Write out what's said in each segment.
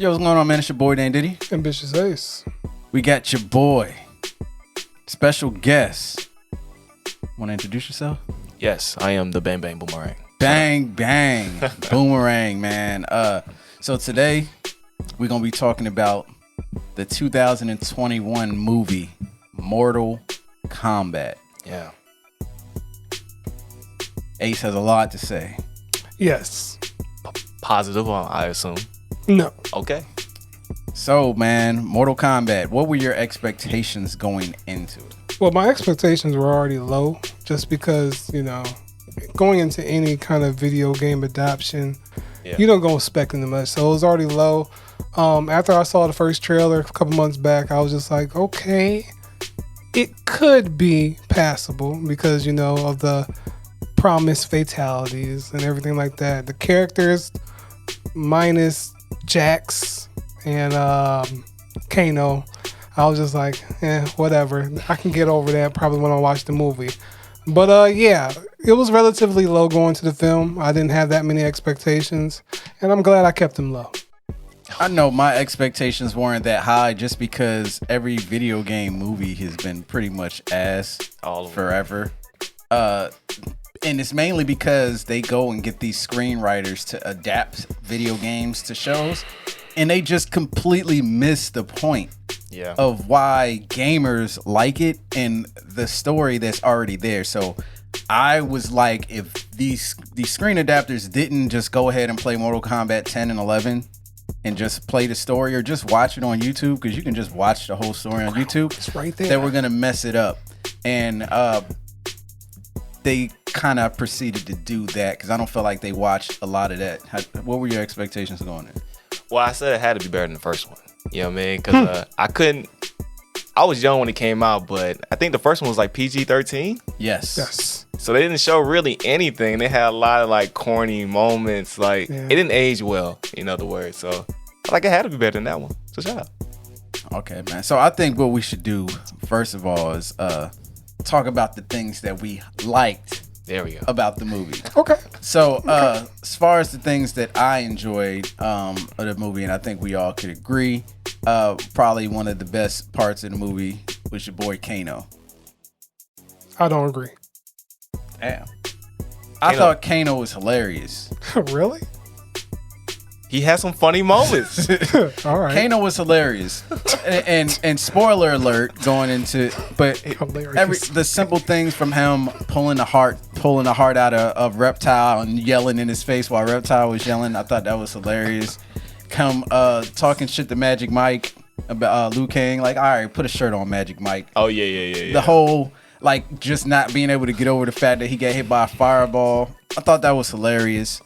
Yo, what's going on, man? It's your boy, Dan Diddy. Ambitious Ace. We got your boy, special guest. Want to introduce yourself? Yes, I am the Bang Bang Boomerang. Bang, bang. Boomerang, man. So today, we're going to be talking about the 2021 movie, Mortal Kombat. Yeah. Ace has a lot to say. Yes. Positive, I assume. No. Okay. So, man, Mortal Kombat, what were your expectations going into it? Well, my expectations were already low just because, going into any kind of video game adaptation, you don't go expecting much. So it was already low. After I saw the first trailer a couple months back, I was just like, okay, it could be passable because, of the promised fatalities and everything like that. The characters minus Jax and Kano, I was just like, whatever. I can get over that probably when I watch the movie. But it was relatively low going to the film. I didn't have that many expectations, and I'm glad I kept them low. I know my expectations weren't that high just because every video game movie has been pretty much ass all forever. And it's mainly because they go and get these screenwriters to adapt video games to shows, and they just completely miss the point of why gamers like it and the story that's already there. So I was like, if these screen adapters didn't just go ahead and play Mortal Kombat 10 and 11 and just play the story or just watch it on YouTube, because you can just watch the whole story on YouTube, it's right there. They were going to mess it up. And they kind of proceeded to do that because I don't feel like they watched a lot of that. What were your expectations going in? Well, I said it had to be better than the first one. You know what I mean? Because I was young when it came out, but I think the first one was like PG-13. Yes. So they didn't show really anything. They had a lot of like corny moments. Like it didn't age well, in other words. So I like it had to be better than that one. So shout out. Okay, man. So I think what we should do, first of all, is talk about the things that we liked. There we go. About the movie. Okay. So as far as the things that I enjoyed of the movie, and I think we all could agree, probably one of the best parts of the movie was your boy Kano. I don't agree. Damn. I thought Kano was hilarious. Really? He had some funny moments. All right. Kano was hilarious, and spoiler alert going into, but the simple things from him pulling the heart out of Reptile and yelling in his face while Reptile was yelling, I thought that was hilarious. Talking shit to Magic Mike about Liu Kang, like, all right, put a shirt on, Magic Mike. Oh yeah. The whole like just not being able to get over the fact that he got hit by a fireball, I thought that was hilarious.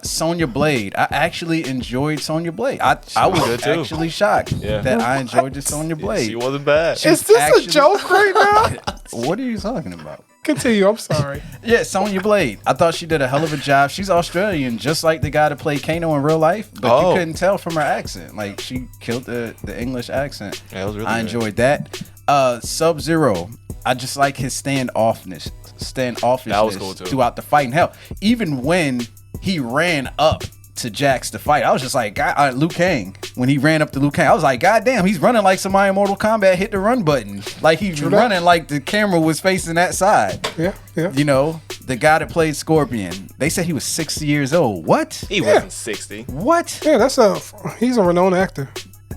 Sonya Blade. I actually enjoyed Sonya Blade. I was actually shocked that I enjoyed the Sonya Blade. She wasn't bad. Is this a joke right now? What are you talking about? Continue. I'm sorry. Yeah, Sonya Blade. I thought she did a hell of a job. She's Australian, just like the guy that played Kano in real life, but you couldn't tell from her accent. Like, she killed the English accent. Yeah, it was really I enjoyed that. Sub-Zero. I just like his standoffishness that was cool too. Throughout the fight. And hell, even when he ran up to Jax to fight, I was just like, Liu Kang. When he ran up to Liu Kang, I was like, God damn, he's running like somebody in Mortal Kombat hit the run button. Like he's running like the camera was facing that side. Yeah. The guy that played Scorpion, they said he was 60 years old. What? He wasn't 60. What? Yeah, he's a renowned actor.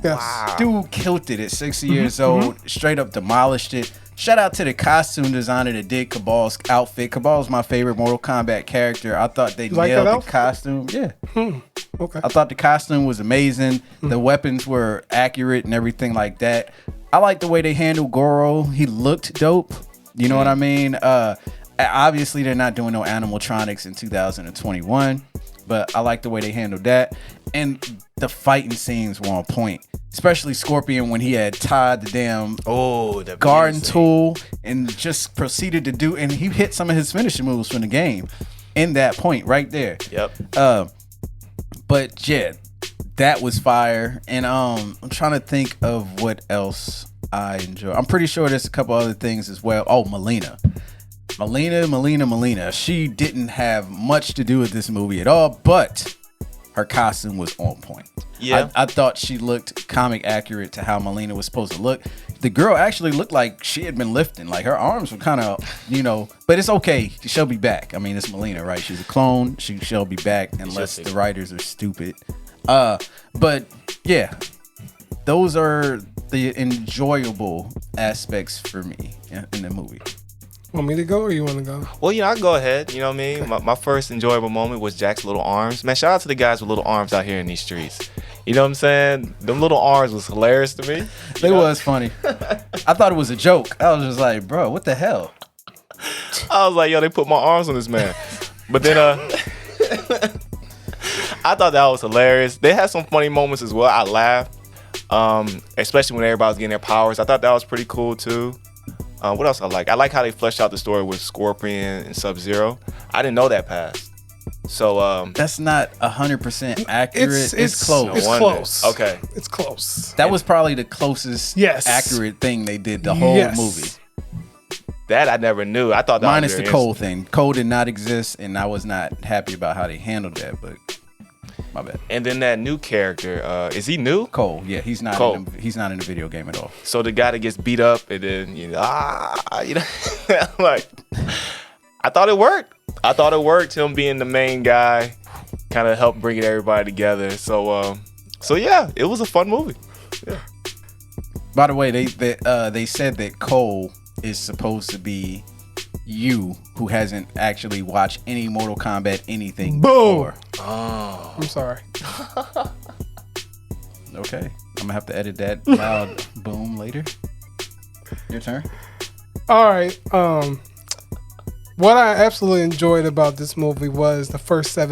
Yes. Wow. Dude killed it at 60 years old. Straight up demolished it. Shout out to the costume designer that did Cabal's outfit. Cabal's my favorite Mortal Kombat character. I thought they nailed the costume. Yeah. Okay. I thought the costume was amazing. The weapons were accurate and everything like that. I like the way they handled Goro. He looked dope. You know what I mean? Obviously, they're not doing no animatronics in 2021, but I like the way they handled that. And the fighting scenes were on point. Especially Scorpion when he had tied the damn garden tool and just proceeded to do, and he hit some of his finishing moves from the game in that point right there. Yep. But yeah, that was fire. And I'm trying to think of what else I enjoy. I'm pretty sure there's a couple other things as well. Oh, Melina. She didn't have much to do with this movie at all, but her costume was on point. Yeah. I thought she looked comic accurate to how Melina was supposed to look. The girl actually looked like she had been lifting. Like her arms were kind of, but it's okay. She'll be back. I mean, it's Melina, right? She's a clone. She'll be back unless the writers are stupid. But yeah, those are the enjoyable aspects for me in the movie. Want me to go or you want to go? Well, I can go ahead. You know what I mean? My first enjoyable moment was Jack's little arms. Man, shout out to the guys with little arms out here in these streets. You know what I'm saying? Them little arms was hilarious to me. They was funny. I thought it was a joke. I was just like, bro, what the hell? I was like, yo, they put my arms on this man. But then I thought that was hilarious. They had some funny moments as well. I laughed. Especially when everybody was getting their powers. I thought that was pretty cool too. What else I like? I like how they fleshed out the story with Scorpion and Sub-Zero. I didn't know that past. So that's not 100% accurate. It's close. It's close. Okay. It's close. That was probably the closest accurate thing they did the whole movie. That I never knew. I thought that minus was the Cole thing. Cole did not exist, and I was not happy about how they handled that. But my bad. And then that new character, is he new? Cole. Yeah, he's not. Cole. He's not in the video game at all. So the guy that gets beat up, and then like, I thought it worked. Him being the main guy, kind of helped bring everybody together. So yeah, it was a fun movie. Yeah. By the way, they said that Cole is supposed to be you who hasn't actually watched any Mortal Kombat anything before. Oh, I'm sorry. Okay, I'm gonna have to edit that loud boom later. Your turn. All right. What I absolutely enjoyed about this movie was the first 8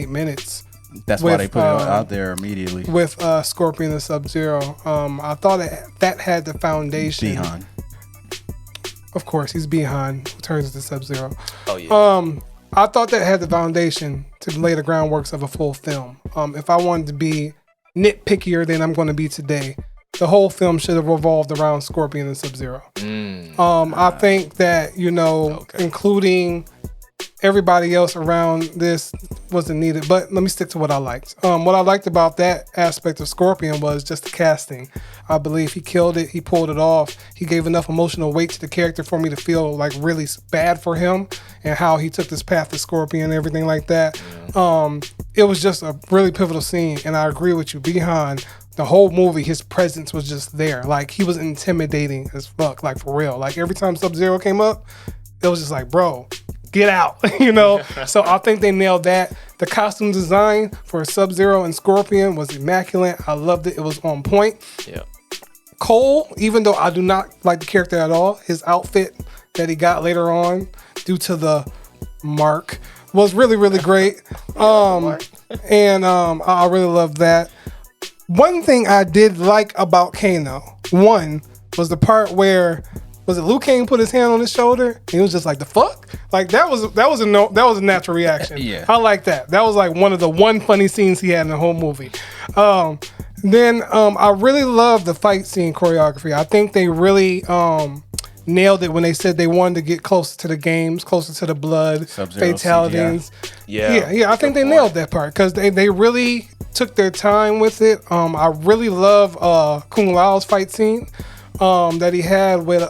minutes. That's why they put it out there immediately. With Scorpion and Sub-Zero. I thought that had the foundation. Bihan. Of course, he's Bihan, who turns into Sub-Zero. Oh, yeah. I thought that had the foundation to lay the groundworks of a full film. If I wanted to be nitpickier than I'm going to be today, the whole film should have revolved around Scorpion and Sub-Zero. I think that, including everybody else around this wasn't needed, but let me stick to what I liked. What I liked about that aspect of Scorpion was just the casting. I believe he killed it. He pulled it off. He gave enough emotional weight to the character for me to feel like really bad for him and how he took this path to Scorpion and everything like that. It was just a really pivotal scene, and I agree with you. Bihan, the whole movie, his presence was just there. Like, he was intimidating as fuck, like, for real. Like, every time Sub-Zero came up, it was just like, bro, get out, So I think they nailed that. The costume design for Sub-Zero and Scorpion was immaculate. I loved it. It was on point. Yeah. Cole, even though I do not like the character at all, his outfit that he got later on due to the mark was really, really great. And I really loved that. One thing I did like about Kano, was the part where, was it Liu Kang put his hand on his shoulder? And he was just like, the fuck? Like, that was a natural reaction. Yeah. I like that. That was like one of the funny scenes he had in the whole movie. Then I really love the fight scene choreography. I think they really nailed it when they said they wanted to get closer to the games, closer to the blood, Sub-Zero fatalities. CGI. Yeah. I think they nailed that part because they really took their time with it. I really love Kung Lao's fight scene that he had with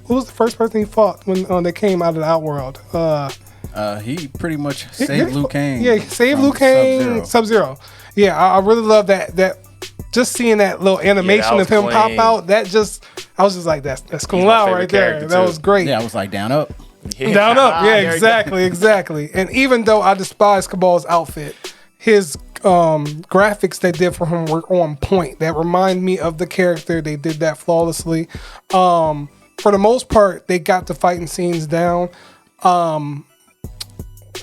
who was the first person he fought when they came out of the Outworld? He pretty much saved Liu Kang. Yeah, saved Liu Kang, Sub-Zero. Yeah, I really love that. Just seeing that little animation of him pop out, I was just like, that's Kung Lao right there. That was great. Yeah, I was like, down up. Yeah. Down up. Yeah, exactly. And even though I despise Cabal's outfit, his graphics they did for him were on point. That remind me of the character. They did that flawlessly. For the most part, they got the fighting scenes down.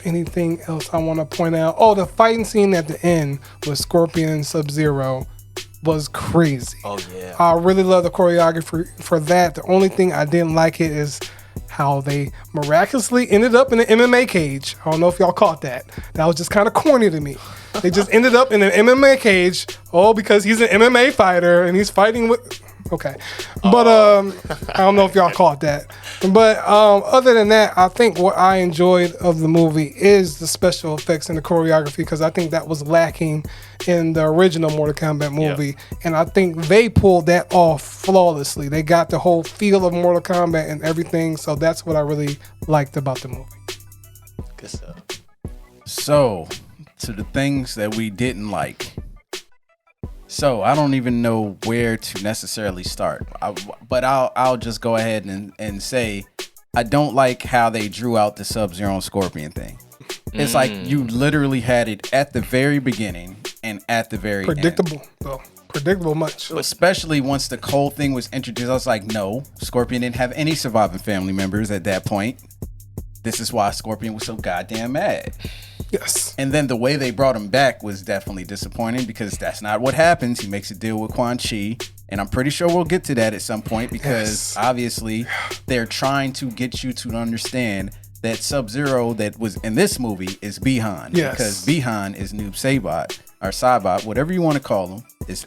Anything else I want to point out? Oh, the fighting scene at the end with Scorpion and Sub-Zero was crazy. Oh, yeah. I really love the choreography for that. The only thing I didn't like it is how they miraculously ended up in an MMA cage. I don't know if y'all caught that. That was just kind of corny to me. They just ended up in an MMA cage, because he's an MMA fighter and he's fighting with... Okay. But I don't know if y'all caught that. But other than that, I think what I enjoyed of the movie is the special effects and the choreography, because I think that was lacking in the original Mortal Kombat movie. Yeah. And I think they pulled that off flawlessly. They got the whole feel of Mortal Kombat and everything. So that's what I really liked about the movie. Good stuff. So, to the things that we didn't like. So I don't even know where to necessarily start, but I'll just go ahead and say I don't like how they drew out the Sub-Zero and Scorpion thing. It's like you literally had it at the very beginning and at the very predictable, end. Though. Predictable much. Especially once the Cole thing was introduced, I was like, no, Scorpion didn't have any surviving family members at that point. This is why Scorpion was so goddamn mad. Yes. And then the way they brought him back was definitely disappointing, because that's not what happens. He makes a deal with Quan Chi, and I'm pretty sure we'll get to that at some point, because obviously they're trying to get you to understand that Sub-Zero that was in this movie is Bi-Han. Yes. Because Bi-Han is Noob Saibot, or Saibot, whatever you want to call him. It's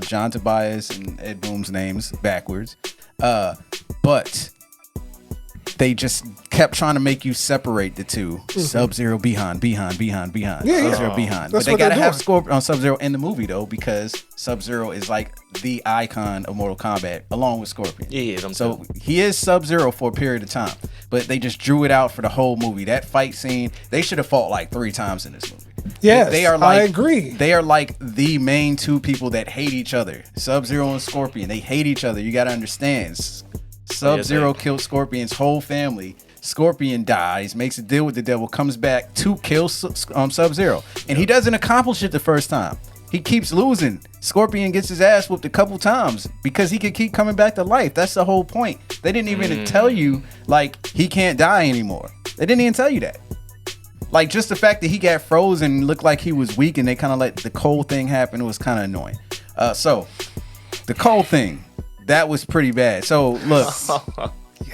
John Tobias and Ed Boon's names backwards. But they just kept trying to make you separate the two. Sub-Zero, Bi-Han. Sub-Zero, Bi-Han. But they gotta have Sub-Zero in the movie though, because Sub-Zero is like the icon of Mortal Kombat along with Scorpion. Yeah, so he is Sub-Zero for a period of time, but they just drew it out for the whole movie. That fight scene, they should have fought like 3 times in this movie. Yes, they are like, I agree. They are like the main 2 people that hate each other. Sub-Zero and Scorpion, they hate each other. You gotta understand. Sub-Zero killed Scorpion's whole family. Scorpion dies, makes a deal with the devil, comes back to kill Sub-Zero. And he doesn't accomplish it the first time. He keeps losing. Scorpion gets his ass whooped a couple times because he can keep coming back to life. That's the whole point. They didn't even tell you, like, he can't die anymore. They didn't even tell you that. Like, just the fact that he got frozen and looked like he was weak, and they kind of let the cold thing happen, was kind of annoying. So, the cold thing, that was pretty bad. So, look,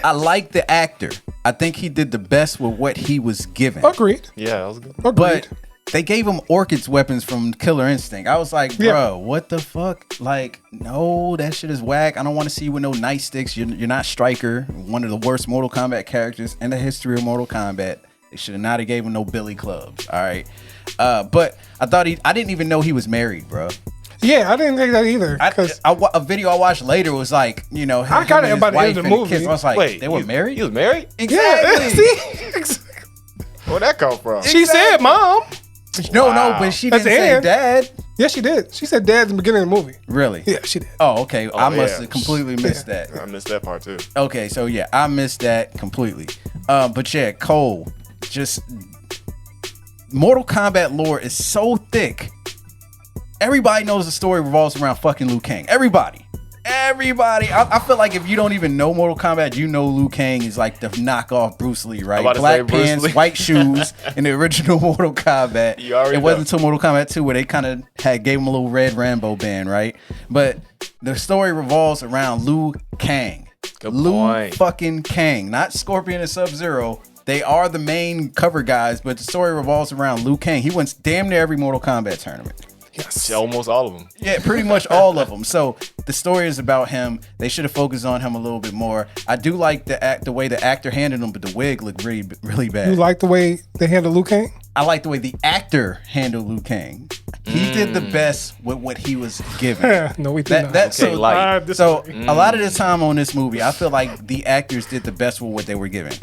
I like the actor. I think he did the best with what he was given. Agreed. Yeah, that was good. Agreed. But they gave him Orchid's weapons from Killer Instinct. I was like, bro, what the fuck? Like, no, that shit is whack. I don't want to see you with no nightsticks. You're not Stryker, one of the worst Mortal Kombat characters in the history of Mortal Kombat. They should have not have gave him no billy clubs. All right. But I thought I didn't even know he was married, bro. Yeah, I didn't think that either. A video I watched later was like, you know, I got it about the end of the movie. Kids. I was like, wait, they were married? He was married? Exactly. Yeah, see? Where'd that come from? She said mom. No, but she didn't say dad. Yes, she did. She said dad at the beginning of the movie. Really? Yeah, she did. Oh, okay. I must have completely missed that. I missed that part too. Okay, so yeah, I missed that completely. But yeah, Cole, just Mortal Kombat lore is so thick. Everybody knows the story revolves around fucking Liu Kang. Everybody. I feel like if you don't even know Mortal Kombat, you know Liu Kang is like the knockoff Bruce Lee, right? Black pants, white shoes in the original Mortal Kombat. It wasn't until Mortal Kombat 2 where they kind of gave him a little red Rambo band, right? But the story revolves around Liu Kang. Liu fucking Kang, not Scorpion and Sub-Zero. They are the main cover guys, but the story revolves around Liu Kang. He wins damn near every Mortal Kombat tournament. Yes. Almost all of them. Yeah, pretty much all of them. So the story is about him. They should have focused on him a little bit more. I do like the way the actor handled him, but the wig looked really bad. You like the way they handled Liu Kang? I like the way the actor handled Liu Kang. He did the best with what he was given. No, we did not. So a lot of the time on this movie, I feel like the actors did the best with what they were given.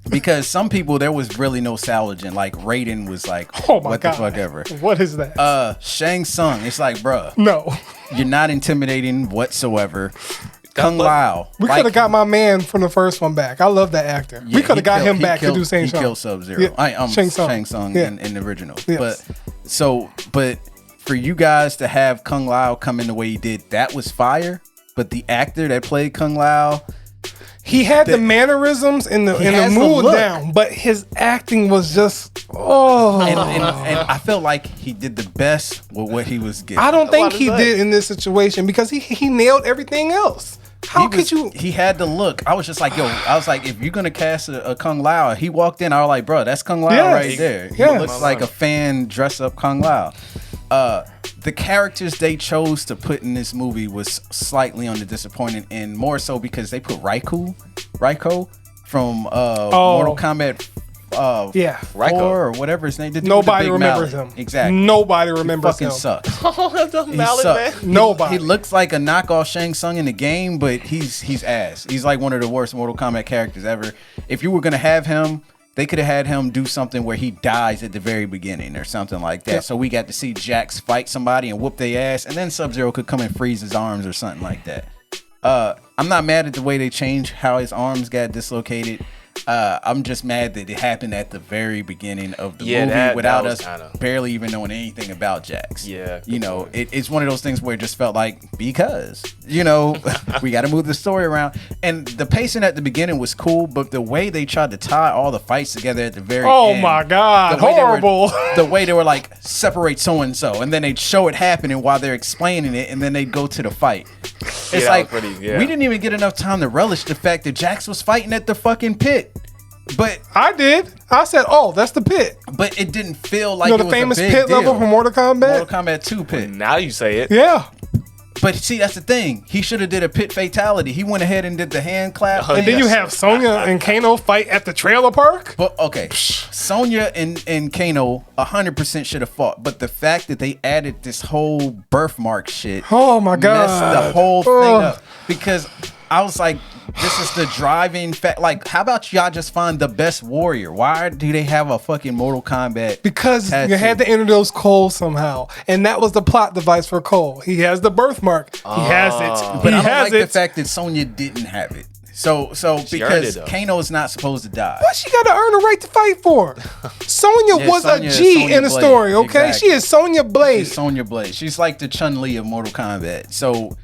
Because some people, there was really no salvaging. Like Raiden was like, what the fuck ever. What is that? Shang Tsung. It's like, bruh. No. You're not intimidating whatsoever. Kung Lao. We could have got my man from the first one back. I love that actor. We could have got him back to do Shang Tsung. He killed Sub-Zero. Shang Tsung in the original. Yes. But for you guys to have Kung Lao come in the way he did, that was fire. But the actor that played Kung Lao, he had the mannerisms and the mood down, but his acting was just And I felt like he did the best with what he was given. I don't think he did in this situation because he nailed everything else. How could you? He had the look. I was just like, if you're gonna cast a Kung Lao, he walked in. I was like, bro, that's Kung Lao right there. He looks like a fan dress up Kung Lao. the characters they chose to put in this movie was slightly on the disappointing end, more so because they put Raiko from Mortal Kombat 4 or whatever his name. Nobody remembers him. Exactly. Nobody remembers him. him. Sucks. The mallet, man. Nobody. He looks like a knockoff Shang Tsung in the game, but he's ass. He's like one of the worst Mortal Kombat characters ever. If you were gonna have him, they could have had him do something where he dies at the very beginning or something like that. So we got to see Jax fight somebody and whoop their ass, and then Sub-Zero could come and freeze his arms or something like that. I'm not mad at the way they changed how his arms got dislocated. I'm just mad that it happened at the very beginning of the movie without us barely even knowing anything about Jax. Yeah. You know, it's one of those things where it just felt like, because, you know, we got to move the story around. And the pacing at the beginning was cool, but the way they tried to tie all the fights together at the very end. Oh my God, horrible. The way they were like, separate so-and-so, and then they'd show it happening while they're explaining it, and then they'd go to the fight. It's like, we didn't even get enough time to relish the fact that Jax was fighting at the fucking pit. But I did. I said, "Oh, that's the pit." But it didn't feel like the famous pit level from Mortal Kombat. Mortal Kombat 2 pit. Now you say it. Yeah. But see, that's the thing. He should have did a pit fatality. He went ahead and did the hand clap. And then you have Sonya and Kano fight at the trailer park. But okay, Sonya and Kano 100% should have fought. But the fact that they added this whole birthmark shit, oh my God, messed the whole thing up. Because I was like, this is the driving fact. Like, how about y'all just find the best warrior? Why do they have a fucking Mortal Kombat? Because tattoo? You had to introduce Cole somehow, and that was the plot device for Cole. He has the birthmark. He has it. But I don't like the fact that Sonya didn't have it. So because Kano is not supposed to die. What she got to earn a right to fight for? Sonya was a G in the story, okay? Exactly. She is Sonya Blade. She's Sonya Blade. She's like the Chun-Li of Mortal Kombat. So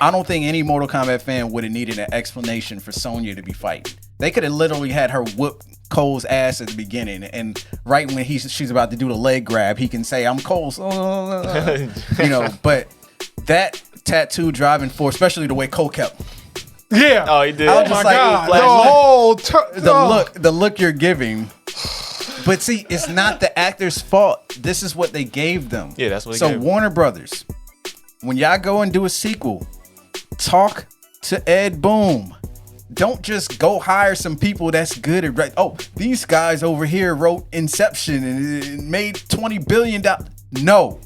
I don't think any Mortal Kombat fan would have needed an explanation for Sonya to be fighting. They could have literally had her whoop Cole's ass at the beginning, and right when she's about to do the leg grab, he can say, "I'm Cole." You know, but that tattoo driving force, especially the way Cole kept. Yeah. Oh, he did. Oh my God. The look you're giving. But see, it's not the actor's fault. This is what they gave them. Yeah, that's what they gave them. So Warner Brothers, when y'all go and do a sequel, talk to Ed Boon. Don't just go hire some people that's good at right. Oh, these guys over here wrote Inception and it made $20 billion. No.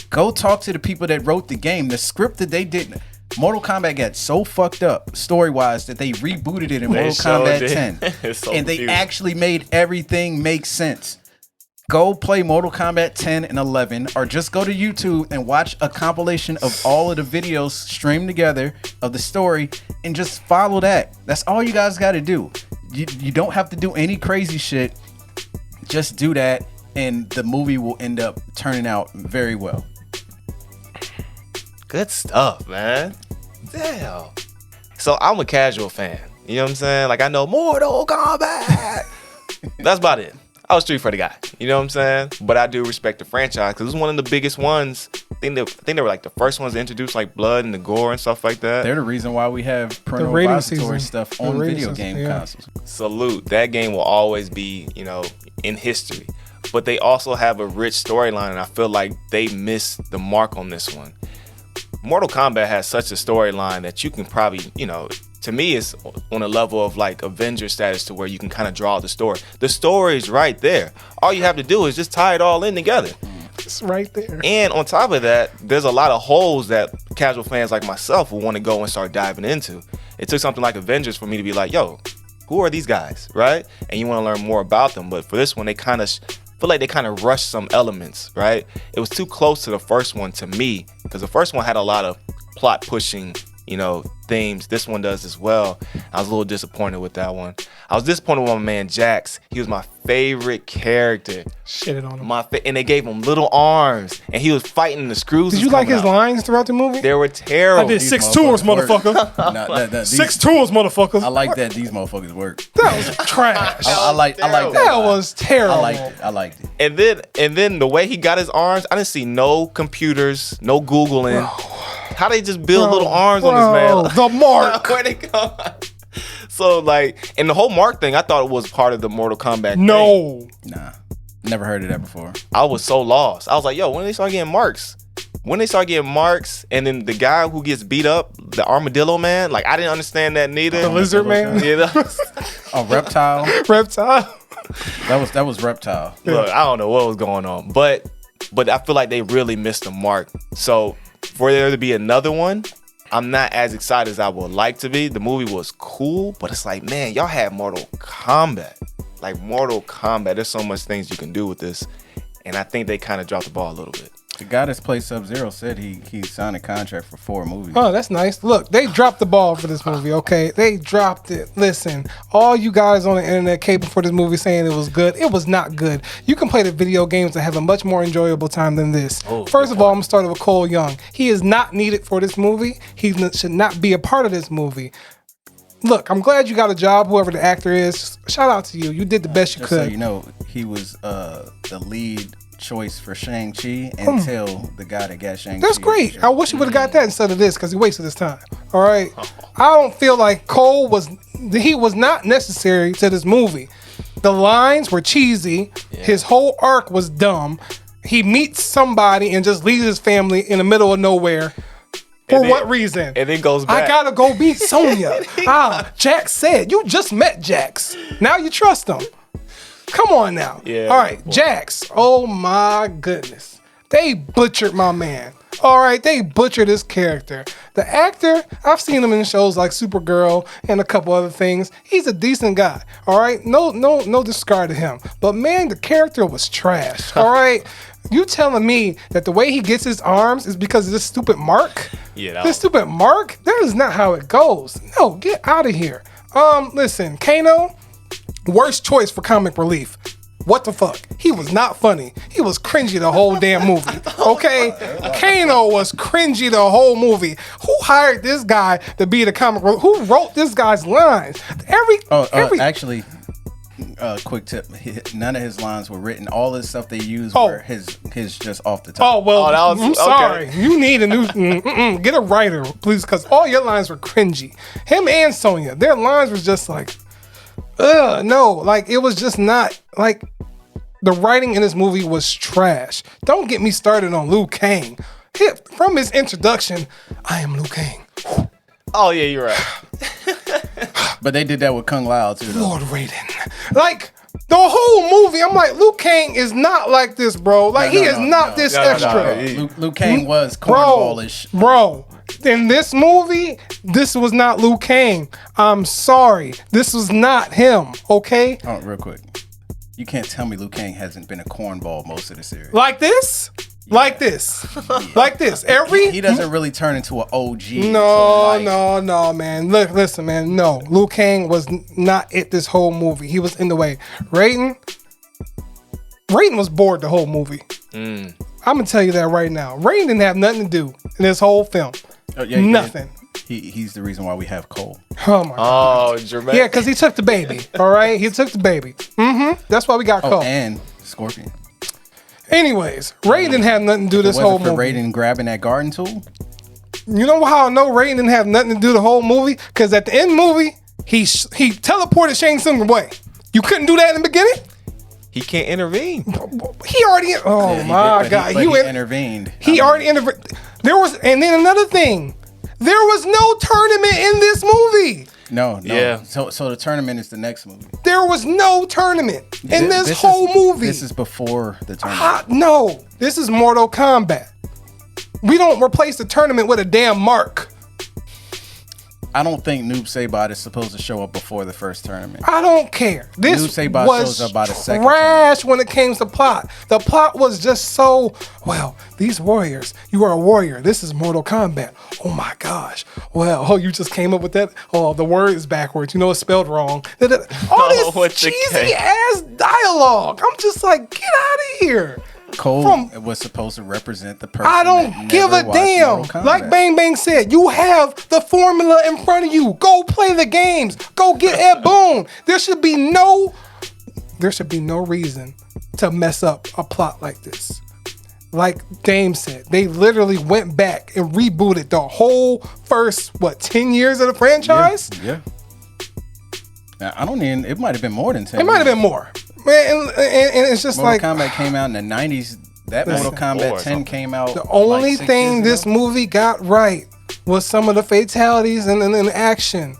Go talk to the people that wrote the game. The script that they did. Mortal Kombat got so fucked up story-wise that they rebooted it in Mortal Kombat 10. So and they actually made everything make sense. Go play Mortal Kombat 10 and 11, or just go to YouTube and watch a compilation of all of the videos streamed together of the story and just follow that. That's all you guys got to do. You don't have to do any crazy shit. Just do that, and the movie will end up turning out very well. Good stuff, man. Damn. So I'm a casual fan. You know what I'm saying? Like, I know Mortal Kombat. That's about it. I was Street Fighter guy. You know what I'm saying? But I do respect the franchise because it's one of the biggest ones. I think they were like the first ones to introduce like blood and the gore and stuff like that. They're the reason why we have parental advisory stuff on video game consoles. Salute. That game will always be, you know, in history. But they also have a rich storyline, and I feel like they missed the mark on this one. Mortal Kombat has such a storyline that you can probably, you know, to me it's on a level of like Avenger status to where you can kind of draw the story. The story is right there. All you have to do is just tie it all in together. It's right there. And on top of that, there's a lot of holes that casual fans like myself will want to go and start diving into. It took something like Avengers for me to be like, yo, who are these guys, right? And you want to learn more about them. But for this one, they kind of feel like they kind of rushed some elements, right? It was too close to the first one to me, because the first one had a lot of plot pushing, you know, themes. This one does as well. I was a little disappointed with that one. I was disappointed with my man Jax. He was my favorite character. Shitted on him. And they gave him little arms, and he was fighting the screws. Did you like his lines throughout the movie? They were terrible. I did 6 tours, motherfucker. 6 tours, motherfuckers. I like that these motherfuckers work. That was trash. I like that. That was terrible. I liked it. And then the way he got his arms, I didn't see no computers, no Googling. How they just build little arms on this man? The mark. Where'd it come? So like, and the whole mark thing, I thought it was part of the Mortal Kombat No. thing. Nah. Never heard of that before. I was so lost. I was like, yo, when did they start getting marks? when they start getting marks, and then the guy who gets beat up, the armadillo man, like I didn't understand that neither. The lizard man. Yeah, Oh, reptile. Reptile. That was reptile. Look, I don't know what was going on, but I feel like they really missed the mark. So for there to be another one, I'm not as excited as I would like to be. The movie was cool, but it's like, man, y'all had Mortal Kombat. Like Mortal Kombat, there's so much things you can do with this, and I think they kind of dropped the ball a little bit. The guy that's played Sub-Zero said he signed a contract for 4 movies. Oh, that's nice. Look, they dropped the ball for this movie, okay? They dropped it. Listen, all you guys on the internet caping for this movie saying it was good, it was not good. You can play the video games and have a much more enjoyable time than this. First of all, I'm going to start with Cole Young. He is not needed for this movie. He should not be a part of this movie. Look, I'm glad you got a job, whoever the actor is. Shout out to you. You did the best you Just could. so you know, he was the lead choice for Shang-Chi until the guy that got Shang-Chi. That's great. I wish he would have got that instead of this because he wasted his time. All right. I don't feel like Cole was not necessary to this movie. The lines were cheesy. Yeah. His whole arc was dumb. He meets somebody and just leaves his family in the middle of nowhere. For what reason? And then goes back. I gotta go meet Sonya. Jax said, you just met Jax. Now you trust him. Come on now. Yeah. All right, Jax. Oh my goodness. They butchered my man. All right, they butchered his character. The actor, I've seen him in shows like Supergirl and a couple other things. He's a decent guy. All right, no discard to him. But man, the character was trash. All right. You telling me that the way he gets his arms is because of this stupid mark? Yeah. This stupid mark? That is not how it goes. No, get out of here. Listen, Kano, worst choice for comic relief. What the fuck? He was not funny. He was cringy the whole damn movie. Okay? Kano was cringy the whole movie. Who hired this guy to be the comic relief? Who wrote this guy's lines? Actually, quick tip: none of his lines were written. All the stuff they used were his just off the top. Oh well, I'm sorry. You need a new get a writer, please, because all your lines were cringy. Him and Sonya, their lines was just like, no, like it was just not like the writing in this movie was trash. Don't get me started on Liu Kang. From his introduction, I am Liu Kang. Oh yeah, you're right. But they did that with Kung Lao too, though. Lord Raiden. Like, the whole movie, I'm like, Liu Kang is not like this, bro. Like, he is not this extra. Liu Kang was cornballish. Bro, in this movie, this was not Liu Kang. I'm sorry. This was not him, okay? Oh, real quick. You can't tell me Liu Kang hasn't been a cornball most of the series. Like this? Yeah. Like this. Like this. He doesn't really turn into an OG. No, man. Look, listen, man. No. Liu Kang was not it this whole movie. He was in the way. Raiden was bored the whole movie. I'm going to tell you that right now. Raiden didn't have nothing to do in this whole film. Nothing. He's the reason why we have Cole. Oh my God. Oh, Jermaine. Yeah, because he took the baby. All right? He took the baby. That's why we got Cole. And Scorpion. Anyways, Raiden didn't have nothing to do this whole movie. Raiden grabbing that garden tool? You know how I know Raiden didn't have nothing to do the whole movie? Because at the end movie, he teleported Shang Tsung away. You couldn't do that in the beginning? He can't intervene. He already. Oh my God! He intervened. He already intervened. And then another thing, there was no tournament in this movie. No. Yeah. So the tournament is the next movie. There was no tournament in this whole movie. This is before the tournament. No, this is Mortal Kombat. We don't replace the tournament with a damn mark. I don't think Noob Saibot is supposed to show up before the first tournament. I don't care. This Noob Saibot was shows up by the second trash when it came to plot. The plot was just so, well, these warriors, you are a warrior. This is Mortal Kombat. Oh my gosh. Well, you just came up with that? Oh, the word is backwards. You know it's spelled wrong. All this cheesy ass dialogue. I'm just like, get out of here. Cole was supposed to represent the person. I don't give a damn. Like Bang Bang said, you have the formula in front of you. Go play the games. Go get Ed Boon. There should be no reason to mess up a plot like this. Like Dame said, they literally went back and rebooted the whole first 10 years of the franchise? Yeah. Now, it might have been more than 10. It might have been more. Man, and it's just Mortal like Kombat came out in the 90s. that Mortal Kombat 10 came out. The only like 6 thing years this ago. movie got right was some of the fatalities and action.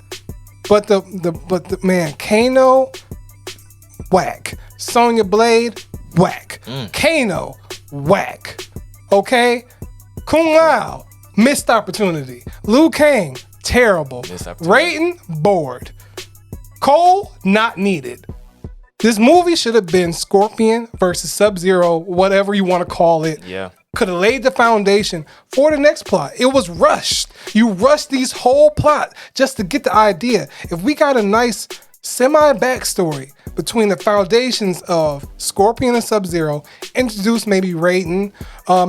But the man, Kano, whack. Sonya Blade, whack. Kano, whack. Okay? Kung Lao, missed opportunity. Liu Kang, terrible. Raiden, bored. Cole, not needed. This movie should have been Scorpion versus Sub-Zero, whatever you want to call it. Yeah. Could have laid the foundation for the next plot. It was rushed. You rushed these whole plot just to get the idea. If we got a nice semi-backstory between the foundations of Scorpion and Sub-Zero, introduce maybe Raiden,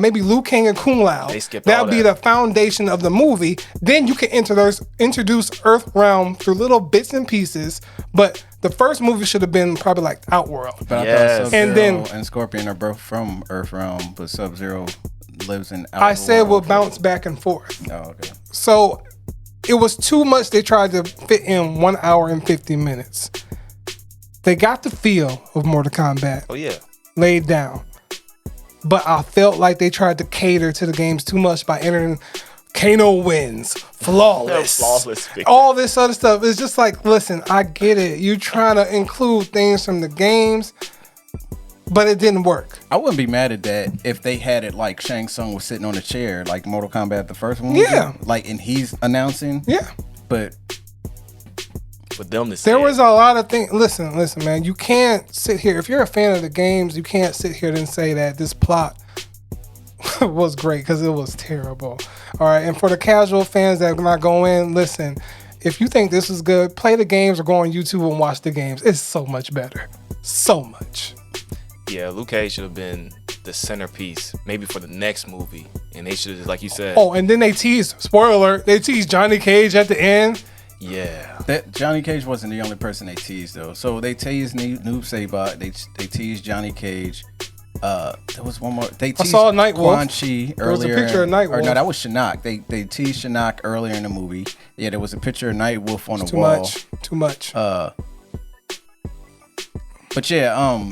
maybe Liu Kang and Kung Lao, that would be the foundation of the movie. Then you can introduce Earthrealm through little bits and pieces. But the first movie should have been probably like Outworld. But I thought Sub-Zero and Scorpion are both from Earthrealm, but Sub-Zero lives in Outworld. I said we'll bounce back and forth. Oh, okay. So it was too much they tried to fit in 1 hour and 50 minutes. They got the feel of Mortal Kombat. Oh, yeah. Laid down. But I felt like they tried to cater to the games too much by entering Kano wins, flawless, all this other stuff. It's just like, listen, I get it. You're trying to include things from the games, but it didn't work. I wouldn't be mad at that if they had it like Shang Tsung was sitting on a chair, like Mortal Kombat, the first one. Yeah. Like, and he's announcing. Yeah. But for them to say there was a lot of things. Listen, man. You can't sit here. If you're a fan of the games, you can't sit here and say that this plot was great because it was terrible. All right. And for the casual fans that not go in, listen. If you think this is good, play the games or go on YouTube and watch the games. It's so much better. So much. Yeah, Liu Kang should have been the centerpiece, maybe for the next movie. And they should have, like you said. Oh, and then they teased, spoiler alert, they teased Johnny Cage at the end. Yeah. That Johnny Cage wasn't the only person they teased, though. So they teased Noob Saibot. They teased Johnny Cage. There was one more. They teased I saw Nightwolf. Quan Chi earlier. There was a picture of Nightwolf. Or no, that was Shinnok. They teased Shinnok earlier in the movie. Yeah, there was a picture of Nightwolf on the wall. Too much. But yeah,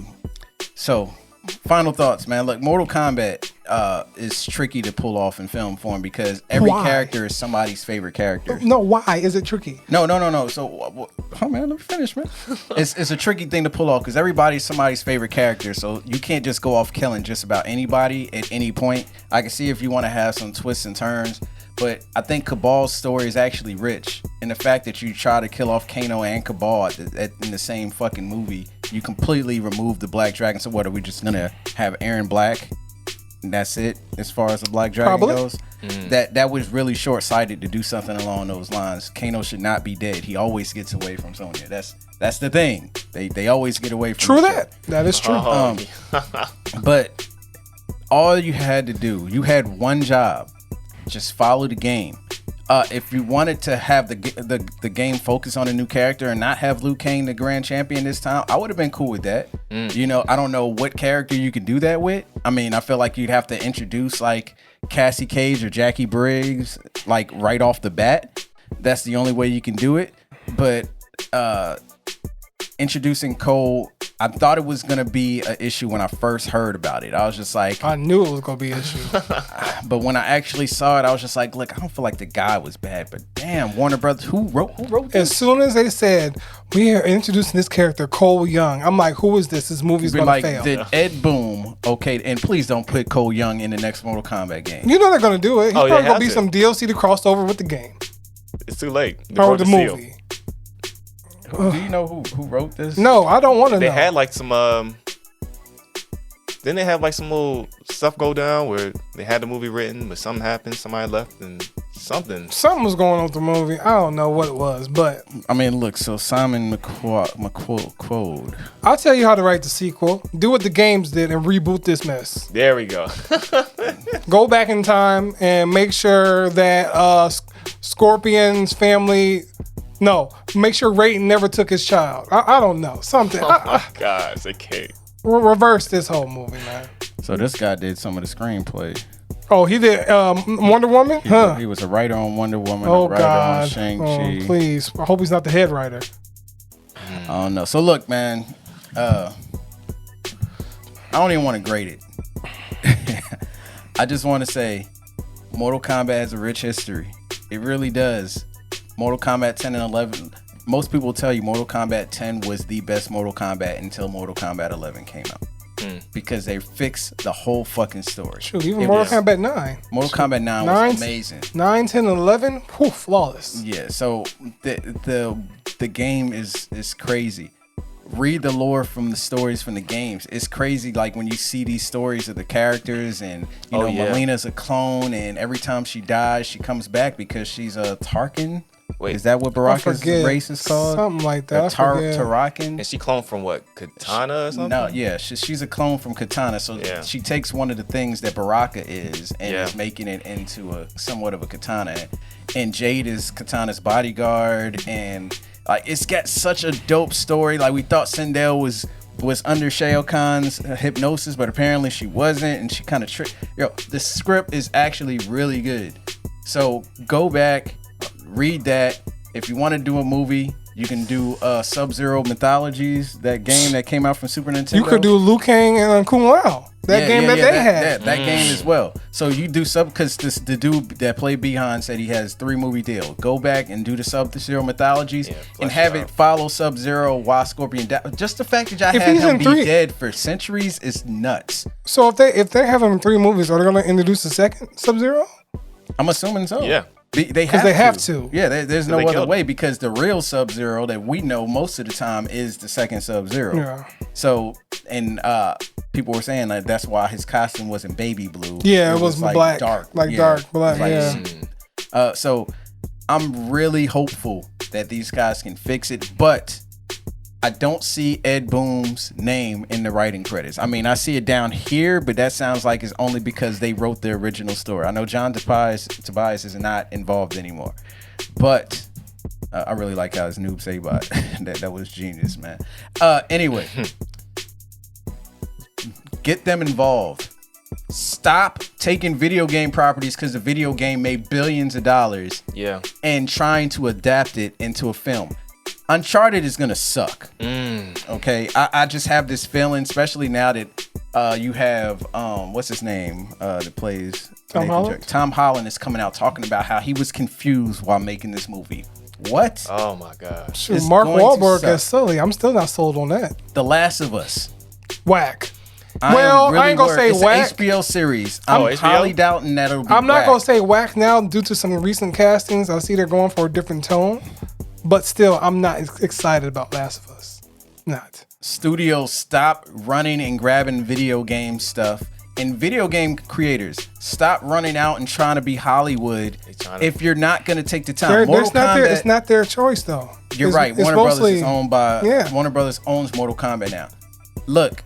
so final thoughts, man. Look, Mortal Kombat is tricky to pull off in film form because every character is somebody's favorite character. No, why is it tricky? No. So, oh man, let me finish, man. It's a tricky thing to pull off because everybody's somebody's favorite character. So you can't just go off killing just about anybody at any point. I can see if you want to have some twists and turns, but I think Cabal's story is actually rich. And the fact that you try to kill off Kano and Cabal in the same fucking movie, you completely remove the Black Dragon. So what, are we just gonna have Aaron Black? And that's it as far as the Black Dragon goes. That was really short-sighted to do something along those lines. Kano should not be dead. He always gets away from Sonya. That's the thing. They always get away from. True that. That is true. But all you had to do, you had one job. Just follow the game. If you wanted to have the game focus on a new character and not have Liu Kang the grand champion this time, I would have been cool with that. You know, I don't know what character you could do that with. I mean, I feel like you'd have to introduce like Cassie Cage or Jackie Briggs like right off the bat. That's the only way you can do it. But introducing Cole, I thought it was gonna be an issue when I first heard about it. I was just like, I knew it was gonna be an issue. But when I actually saw it, I was just like, look, I don't feel like the guy was bad, but damn, Warner Brothers, who wrote this? As soon as they said we are introducing this character, Cole Young, I'm like, who is this? This movie's gonna fail. Did Ed Boon? Okay, and please don't put Cole Young in the next Mortal Kombat game. You know they're gonna do it. He's probably gonna be some DLC to cross over with the game. It's too late. Or the movie. Do you know who wrote this? No, I don't want to know. They had like some Then they have like some little stuff go down where they had the movie written, but something happened, somebody left, and something was going on with the movie. I don't know what it was, but I mean, look. So Simon McQuoid. I'll tell you how to write the sequel. Do what the games did and reboot this mess. There we go. Go back in time and make sure that Scorpion's family. No, make sure Raiden never took his child. I don't know. Something. Oh my gosh, they can't. Reverse this whole movie, man. So this guy did some of the screenplay. Oh, he did Wonder Woman? He was a writer on Wonder Woman, a writer God. on Shang-Chi. Oh, please. I hope he's not the head writer. I don't know. So look, man, I don't even want to grade it. I just want to say, Mortal Kombat has a rich history. It really does. Mortal Kombat 10 and 11. Most people will tell you Mortal Kombat 10 was the best Mortal Kombat until Mortal Kombat 11 came out. Because they fixed the whole fucking story. Shoot, even Mortal Kombat 9. Mortal Kombat 9 was amazing. 9, 10, and 11, whew, flawless. Yeah, so the game is crazy. Read the lore from the stories from the games. It's crazy, like when you see these stories of the characters, and you know Melina's a clone, and every time she dies, she comes back because she's a Tarkin. Wait, is that what Baraka's race is called? Something like that. Tarakan. And she cloned from what? Katana or something? No, yeah, she's a clone from Katana. So she takes one of the things that Baraka is and is making it into a somewhat of a katana. And Jade is Katana's bodyguard, and like it's got such a dope story. Like we thought Sindel was under Shao Kahn's hypnosis, but apparently she wasn't, and she kind of tricked. The script is actually really good. So go back. Read that. If you want to do a movie, you can do Sub-Zero Mythologies, that game that came out from Super Nintendo. You could do Liu Kang and Kung Lao. That game that they had. That game as well. So you do because the dude that played Bihan said he has 3 movie deal. Go back and do the Sub-Zero Mythologies and have it follow Sub-Zero while Scorpion died. Just the fact that y'all had him be dead for centuries is nuts. So if they have him in 3 movies, are they going to introduce a second Sub-Zero? I'm assuming so. Yeah. They have to. Yeah, there's no other way because the real Sub-Zero that we know most of the time is the second Sub-Zero. Yeah. So, and people were saying like that's why his costume wasn't baby blue. Yeah, it was like black. Dark black. Yeah. So, I'm really hopeful that these guys can fix it, but I don't see Ed Boon's name in the writing credits. I mean, I see it down here, but that sounds like it's only because they wrote the original story. I know John Tobias is not involved anymore, but I really like how his noob say about that was genius, man. Anyway, get them involved. Stop taking video game properties because the video game made billions of dollars. Yeah, and trying to adapt it into a film. Uncharted is gonna suck. Okay, I just have this feeling, especially now that you have what's his name that plays Tom Holland. Tom Holland is coming out talking about how he was confused while making this movie. What? Oh my gosh! Shoot, Mark Wahlberg as Sully. I'm still not sold on that. The Last of Us. Whack. I ain't gonna say it's whack. An HBO series. I'm highly doubting that it'll be I'm not whack. Gonna say whack now due to some recent castings. I see they're going for a different tone. But still, I'm not excited about Last of Us. Not. Studios, stop running and grabbing video game stuff. And video game creators, stop running out and trying to be Hollywood if you're not going to take the time. It's not their choice, though. You're right. Warner Brothers is owned by... Warner Brothers owns Mortal Kombat now. Look,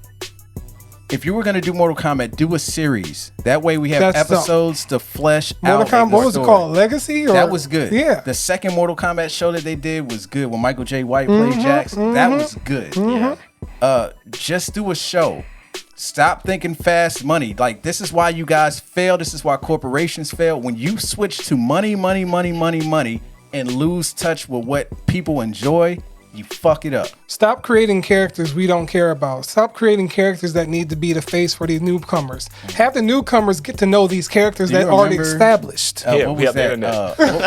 if you were going to do Mortal Kombat, do a series. That way we have episodes to flesh out. Mortal Kombat, what was it called? Legacy? That was good. Yeah. The second Mortal Kombat show that they did was good when Michael J. White played Jax. That was good. Yeah. Just do a show. Stop thinking fast money. Like, this is why you guys fail. This is why corporations fail. When you switch to money, and lose touch with what people enjoy, you fuck it up. Stop creating characters we don't care about. Stop creating characters that need to be the face for these newcomers. Have the newcomers get to know these characters that already established. What was that?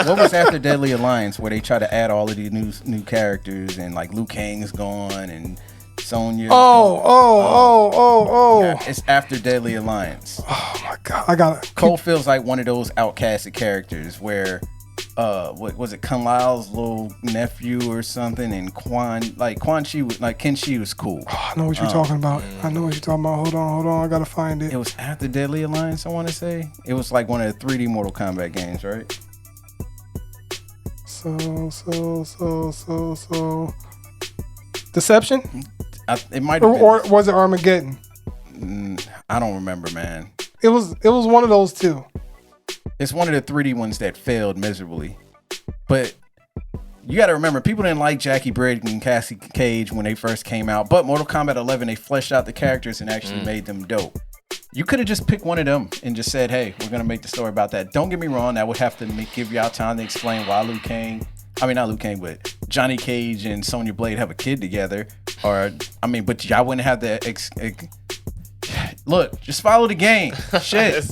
What was after Deadly Alliance where they try to add all of these new characters and like Liu Kang's gone and Sonya. Yeah, it's after Deadly Alliance. Oh my god, I got it. Cole feels like one of those outcasted characters where. What was it? Kung Lao's little nephew or something, and Ken Shi was cool. Oh, I know what you're talking about. Hold on. I gotta find it. It was after Deadly Alliance, I want to say. It was like one of the 3D Mortal Kombat games, right? So. Deception? It might have been. Or was it Armageddon? I don't remember, man. It was one of those two. It's one of the 3D ones that failed miserably. But you got to remember, people didn't like Jackie Britt and Cassie Cage when they first came out. But Mortal Kombat 11, they fleshed out the characters and actually made them dope. You could have just picked one of them and just said, hey, we're going to make the story about that. Don't get me wrong. That would have to give y'all time to explain why not Liu Kang, but Johnny Cage and Sonya Blade have a kid together. But y'all wouldn't have the... Look, just follow the game. Shit.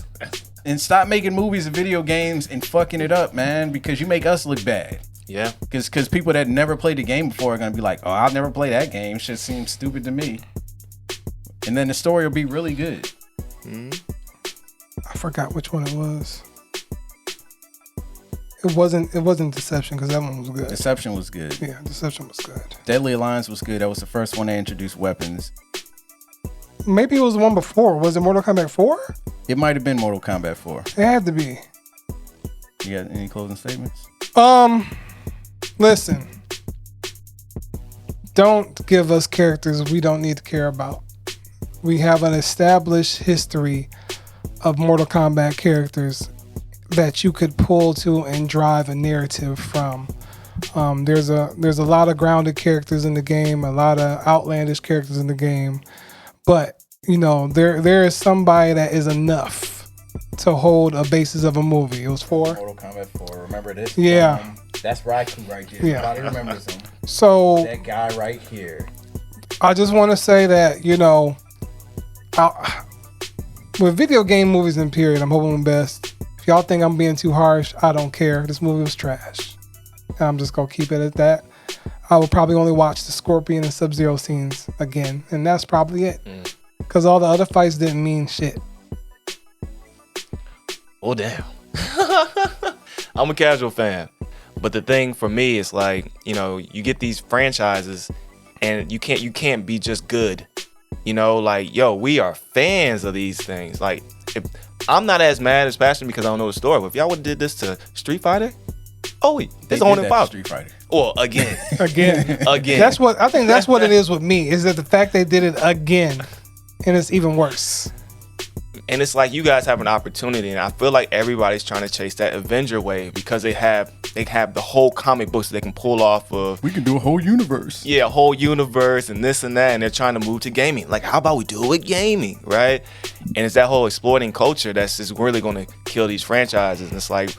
And stop making movies and video games and fucking it up, man, because you make us look bad. Yeah. Because people that never played the game before are going to be like, oh, I'll never play that game. Shit seems stupid to me. And then the story will be really good. I forgot which one it was. It wasn't Deception, because that one was good. Deception was good. Yeah, Deception was good. Deadly Alliance was good. That was the first one that introduced weapons. Maybe it was the one before. Was it Mortal Kombat 4? It might have been Mortal Kombat 4. It had to be. You got any closing statements? Listen. Don't give us characters we don't need to care about. We have an established history of Mortal Kombat characters that you could pull to and drive a narrative from. There's a lot of grounded characters in the game, a lot of outlandish characters in the game, but you know there is somebody that is enough to hold a basis of a movie. It was 4. Mortal Kombat 4. Remember this? Yeah. That's Raikou right there. Yeah. Everybody remembers him. So that guy right here. I just want to say that, you know, with video game movies in period, I'm hoping the best. If y'all think I'm being too harsh, I don't care. This movie was trash. And I'm just going to keep it at that. I will probably only watch the Scorpion and Sub-Zero scenes again. And that's probably it. Because all the other fights didn't mean shit. Oh, damn. I'm a casual fan. But the thing for me is like, you know, you get these franchises and you can't be just good. You know, like, yo, we are fans of these things. Like, if I'm not as mad as passionate because I don't know the story. But if y'all would have did this to Street Fighter, it's on and pop. Street Fighter. Well, again. Again. Again. I think that's what it is with me, is that the fact they did it again, and it's even worse. And it's like you guys have an opportunity, and I feel like everybody's trying to chase that Avenger wave because they have the whole comic books that they can pull off of. We can do a whole universe. Yeah, a whole universe and this and that, and they're trying to move to gaming. Like, how about we do it with gaming, right? And it's that whole exploiting culture that's just really going to kill these franchises. And it's like,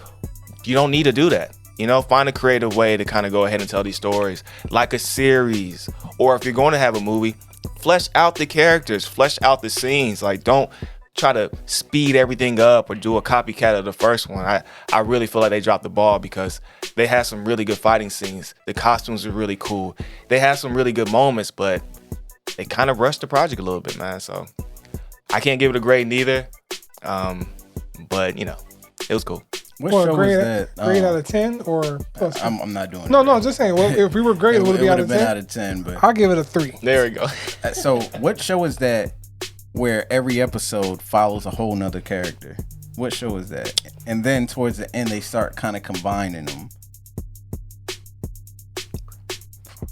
you don't need to do that. You know, find a creative way to kind of go ahead and tell these stories, like a series, or if you're going to have a movie, flesh out the characters, flesh out the scenes. Like, don't try to speed everything up or do a copycat of the first one. I really feel like they dropped the ball because they had some really good fighting scenes. The costumes were really cool. They had some really good moments, but they kind of rushed the project a little bit, man. So I can't give it a grade neither. But, you know, it was cool. What show was that? Grade out of 10 or plus? I'm not doing it. No, just saying. Well, if we were graded, would it be out of 10? It would have been out of 10, but I'll give it a 3. There we go. So what show is that where every episode follows a whole nother character? What show is that? And then towards the end, they start kind of combining them.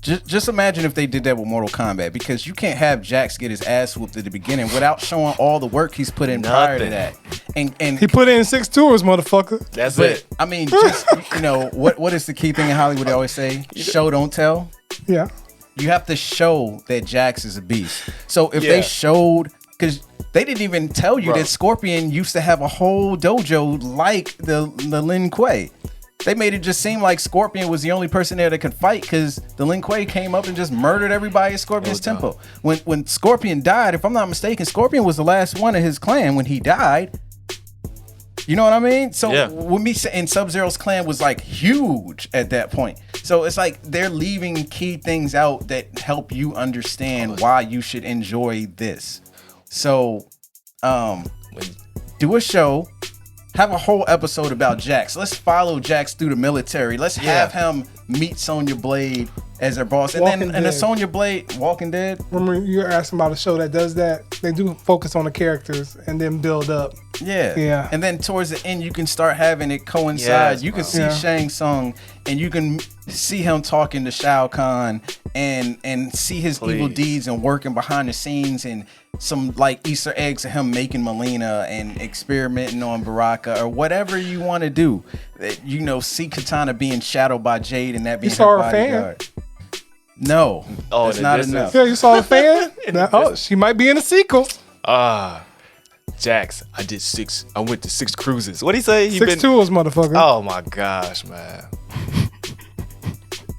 Just imagine if they did that with Mortal Kombat, because you can't have Jax get his ass whooped at the beginning without showing all the work he's put in prior to that. And he put in 6 tours, motherfucker. That's it. I mean, just, you know, what is the key thing in Hollywood they always say? Show, don't tell. Yeah. You have to show that Jax is a beast. So if they showed, because they didn't even tell you that Scorpion used to have a whole dojo like the Lin Kuei. They made it just seem like Scorpion was the only person there that could fight because the Lin Kuei came up and just murdered everybody at Scorpion's temple. When Scorpion died, if I'm not mistaken, Scorpion was the last one of his clan when he died. You know what I mean? So when me saying Sub-Zero's clan was like huge at that point. So it's like they're leaving key things out that help you understand why you should enjoy this. So do a show. Have a whole episode about Jax. Let's follow Jax through the military. Let's have him meet Sonya Blade as their boss. And the Sonya Blade, Walking Dead. Remember, you're asking about a show that does that. They do focus on the characters and then build up. Yeah. And then towards the end, you can start having it coincide. Yes, you can see Shang Tsung and you can see him talking to Shao Kahn and see his evil deeds and working behind the scenes and some like Easter eggs of him making Melina and experimenting on Baraka or whatever you want to do. You know, see Katana being shadowed by Jade and that being her bodyguard. No, that's not enough. Yeah, you saw a fan? She might be in a sequel. Jax, I went to 6 cruises. What'd he say? 6 tours, motherfucker. Oh my gosh, man.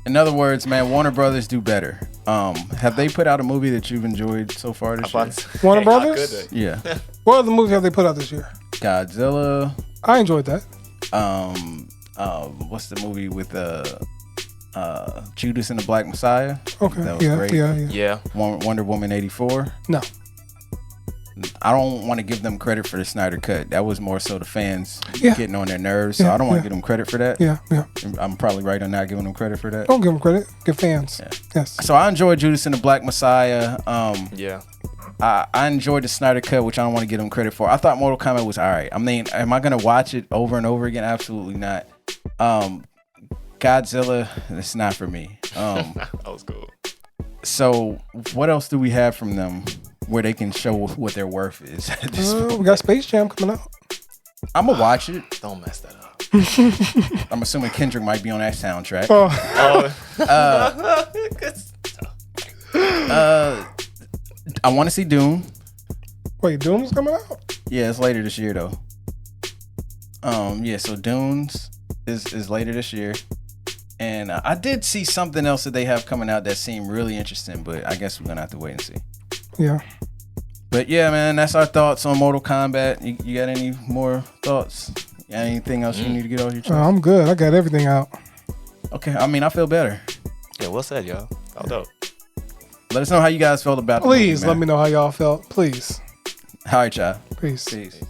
In other words, man, Warner Brothers do better. Have they put out a movie that you've enjoyed so far this year? Warner Brothers? Yeah. What other movies have they put out this year? Godzilla. I enjoyed that. What's the movie with Judas and the Black Messiah? Okay. That was great. Yeah. Wonder Woman 84. No. I don't want to give them credit for the Snyder Cut. That was more so the fans getting on their nerves. So Yeah, I don't want to yeah. give them credit for that. Yeah. I'm probably right on not giving them credit for that. Don't give them credit. Give fans. Yeah. Yes. So I enjoyed Judas and the Black Messiah. Yeah. I enjoyed the Snyder Cut, which I don't want to give them credit for. I thought Mortal Kombat was all right. I mean, am I going to watch it over and over again? Absolutely not. Godzilla, it's not for me. That was cool. So what else do we have from them where they can show what their worth is at this point? We got Space Jam coming out. I'm going to watch it. Don't mess that up. I'm assuming Kendrick might be on that soundtrack. I want to see Dune. Wait, Doom's coming out? Yeah, it's later this year though. So Dunes is later this year. And I did see something else that they have coming out that seemed really interesting, but I guess we're gonna have to wait and see. Yeah. But yeah, man, that's our thoughts on Mortal Kombat. You got any more thoughts? Anything else you need to get off your chest? I'm good. I got everything out. Okay, I mean, I feel better. Yeah, well said, y'all. All dope. Let us know how you guys felt about the Please movie, let me know how y'all felt. Please. All right, y'all. Peace. Peace.